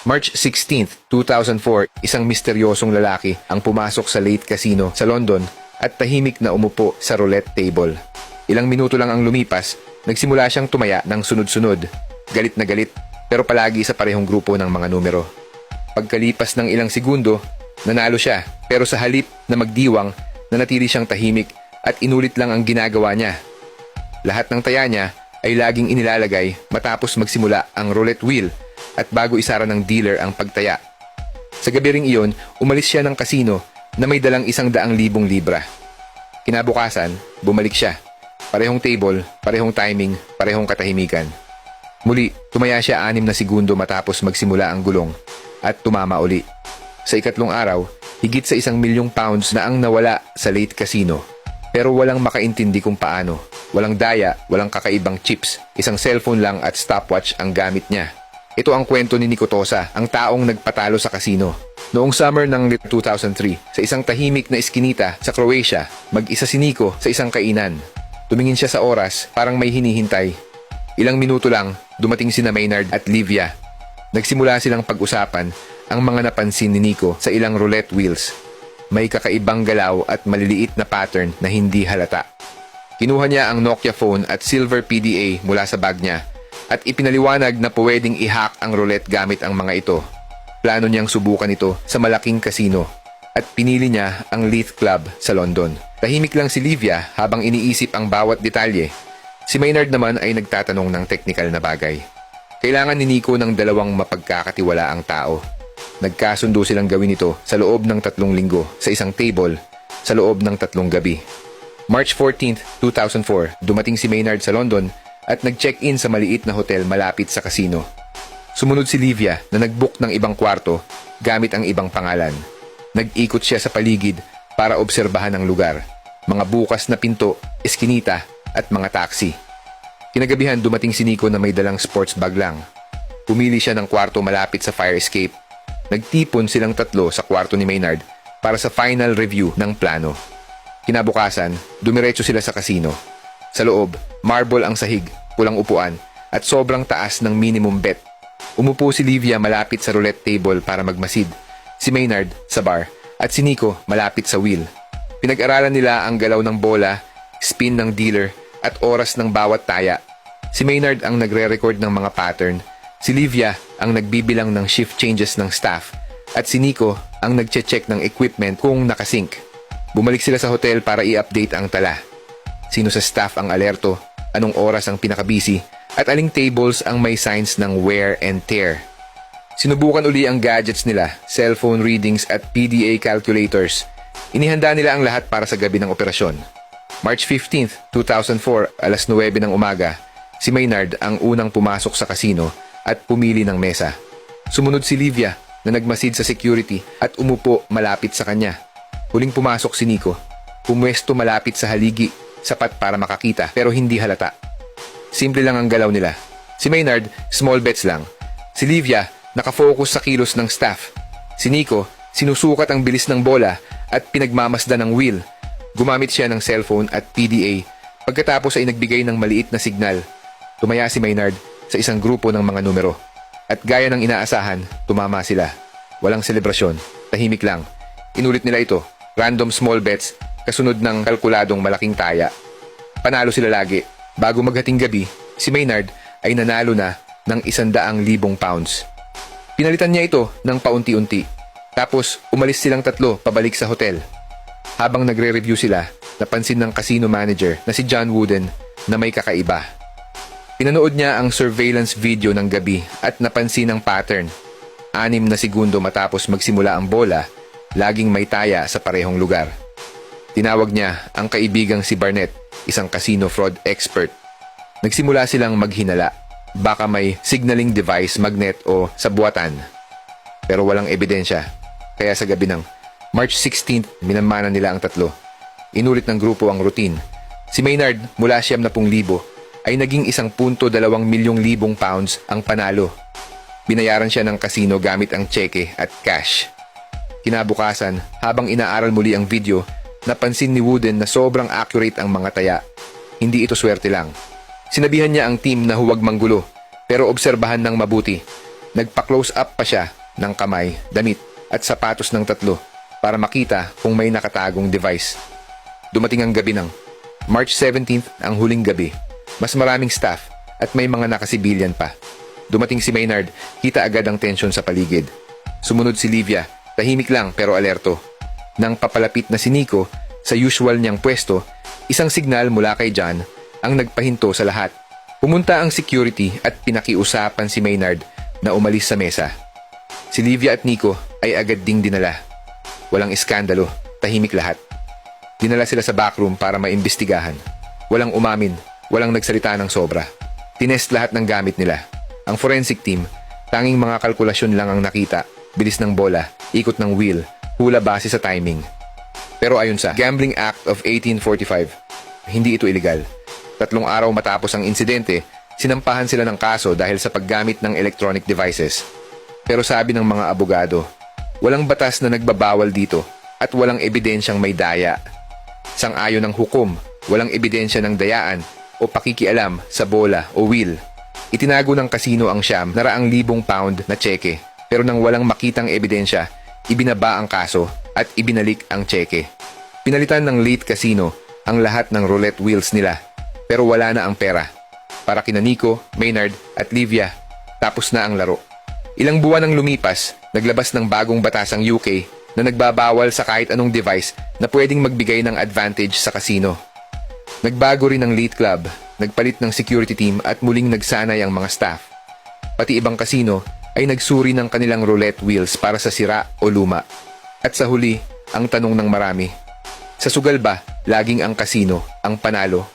March 16, 2004, isang misteryosong lalaki ang pumasok sa Late Casino sa London at tahimik na umupo sa roulette table. Ilang minuto lang ang lumipas, nagsimula siyang tumaya ng sunod-sunod. Galit na galit, pero palagi sa parehong grupo ng mga numero. Pagkalipas ng ilang segundo, nanalo siya, pero sa halip na magdiwang, nanatili siyang tahimik at inulit lang ang ginagawa niya. Lahat ng taya niya ay laging inilalagay matapos magsimula ang roulette wheel at bago isara ng dealer ang pagtaya. Sa gabi ring iyon, umalis siya ng kasino na may dalang 100,000 libra. Kinabukasan, bumalik siya. Parehong table, parehong timing, parehong katahimikan. Muli, tumaya siya 6 na segundo matapos magsimula ang gulong at tumama uli. Sa ikatlong araw, higit sa £1,000,000 na ang nawala sa Late Casino. Pero walang makaintindi kung paano. Walang daya, walang kakaibang chips, isang cellphone lang at stopwatch ang gamit niya. Ito ang kwento ni Nico Tosa, ang taong nagpatalo sa kasino. Noong summer ng 2003, sa isang tahimik na iskinita sa Croatia, mag-isa si Nico sa isang kainan. Tumingin siya sa oras, parang may hinihintay. Ilang minuto lang, dumating sina Maynard at Livia. Nagsimula silang pag-usapan ang mga napansin ni Nico sa ilang roulette wheels. May kakaibang galaw at maliliit na pattern na hindi halata. Kinuha niya ang Nokia phone at silver PDA mula sa bag niya at ipinaliwanag na pwedeng i-hack ang roulette gamit ang mga ito. Plano niyang subukan ito sa malaking kasino at pinili niya ang Leith Club sa London. Tahimik lang si Livia habang iniisip ang bawat detalye. Si Maynard naman ay nagtatanong ng teknikal na bagay. Kailangan ni Nico ng 2 mapagkakatiwalaang tao. Nagkasundo silang gawin ito sa loob ng 3 linggo sa isang table sa loob ng 3 gabi. March 14, 2004, dumating si Maynard sa London at nag-check-in sa maliit na hotel malapit sa kasino. Sumunod si Livia na nag-book ng ibang kwarto gamit ang ibang pangalan. Nag-ikot siya sa paligid para obserbahan ang lugar. Mga bukas na pinto, eskinita at mga taxi. Kinagabihan dumating si Nico na may dalang sports bag lang. Pumili siya ng kwarto malapit sa fire escape. Nagtipon silang 3 sa kwarto ni Maynard para sa final review ng plano. Kinabukasan, dumiretso sila sa kasino. Sa loob, marble ang sahig, pulang upuan, at sobrang taas ng minimum bet. Umupo si Livia malapit sa roulette table para magmasid, si Maynard sa bar, at si Nico malapit sa wheel. Pinag-aralan nila ang galaw ng bola, spin ng dealer, at oras ng bawat taya. Si Maynard ang nagre-record ng mga pattern, si Livia ang nagbibilang ng shift changes ng staff, at si Nico ang nagche-check ng equipment kung nakasync. Bumalik sila sa hotel para i-update ang tala. Sino sa staff ang alerto, anong oras ang pinaka-busy, at aling tables ang may signs ng wear and tear. Sinubukan uli ang gadgets nila, cellphone readings at PDA calculators. Inihanda nila ang lahat para sa gabi ng operasyon. March 15, 2004, alas 9 ng umaga, si Maynard ang unang pumasok sa kasino at pumili ng mesa. Sumunod si Livia na nagmasid sa security at umupo malapit sa kanya. Huling pumasok si Nico. Pumwesto malapit sa haligi, sapat para makakita pero hindi halata. Simple lang ang galaw nila. Si Maynard, small bets lang. Si Livia, nakafocus sa kilos ng staff. Si Nico, sinusukat ang bilis ng bola at pinagmamasdan ng wheel. Gumamit siya ng cellphone at PDA. Pagkatapos ay nagbigay ng maliit na signal. Tumaya si Maynard sa isang grupo ng mga numero. At gaya ng inaasahan, tumama sila. Walang selebrasyon, tahimik lang. Inulit nila ito, random small bets, kasunod ng kalkuladong malaking taya. Panalo sila lagi. Bago maghating gabi, si Maynard ay nanalo na ng £100,000. Pinalitan niya ito ng paunti-unti. Tapos umalis silang 3 pabalik sa hotel. Habang nagre-review sila, napansin ng casino manager na si John Wooden na may kakaiba. Pinanood niya ang surveillance video ng gabi at napansin ang pattern. 6 na segundo matapos magsimula ang bola, laging may taya sa parehong lugar. Tinawag niya ang kaibigang si Barnett, isang casino fraud expert. Nagsimula silang maghinala. Baka may signaling device, magnet o sabuatan. Pero walang ebidensya. Kaya sa gabi ng March 16, minamana nila ang 3. Inulit ng grupo ang routine. Si Maynard, mula 70,000, ay naging £1.2 milyong ang panalo. Binayaran siya ng kasino gamit ang tseke at cash. Kinabukasan, habang inaaral muli ang video, napansin ni Wooden na sobrang accurate ang mga taya. Hindi ito swerte lang. Sinabihan niya ang team na huwag manggulo, pero obserbahan ng mabuti. Nagpa-close up pa siya ng kamay, damit at sapatos ng tatlo para makita kung may nakatagong device. Dumating ang gabi ng March 17th, ang huling gabi. Mas maraming staff at may mga nakasibilyan pa. Dumating si Maynard, kita agad ang tensyon sa paligid. Sumunod si Livia, tahimik lang pero alerto. Nang papalapit na si Nico sa usual niyang pwesto, isang signal mula kay John ang nagpahinto sa lahat. Pumunta ang security at pinakiusapan si Maynard na umalis sa mesa. Si Livia at Nico ay agad ding dinala. Walang iskandalo, tahimik lahat. Dinala sila sa backroom para maimbestigahan. Walang umamin, walang nagsalita ng sobra. Tinest lahat ng gamit nila. Ang forensic team, tanging mga kalkulasyon lang ang nakita. Bilis ng bola, ikot ng wheel, hula base sa timing. Pero ayon sa Gambling Act of 1845, hindi ito illegal. 3 araw matapos ang insidente, sinampahan sila ng kaso dahil sa paggamit ng electronic devices. Pero sabi ng mga abogado, walang batas na nagbabawal dito at walang ebidensyang may daya. Sang-ayon ng hukom, walang ebidensya ng dayaan o pakikialam sa bola o wheel. Itinago ng kasino ang siyam na ₱100,000 na tseke, pero nang walang makitang ebidensya, ibinaba ang kaso at ibinalik ang tseke. Pinalitan ng late casino ang lahat ng roulette wheels nila, pero wala na ang pera. Para kina Nico, Maynard at Livia, tapos na ang laro. Ilang buwan ang lumipas, naglabas ng bagong batas ang UK na nagbabawal sa kahit anong device na pwedeng magbigay ng advantage sa casino. Nagbago rin ang late club, nagpalit ng security team at muling nagsanay ang mga staff. Pati ibang casino ay nagsuri ng kanilang roulette wheels para sa sira o luma. At sa huli, ang tanong ng marami, sa sugal ba laging ang casino ang panalo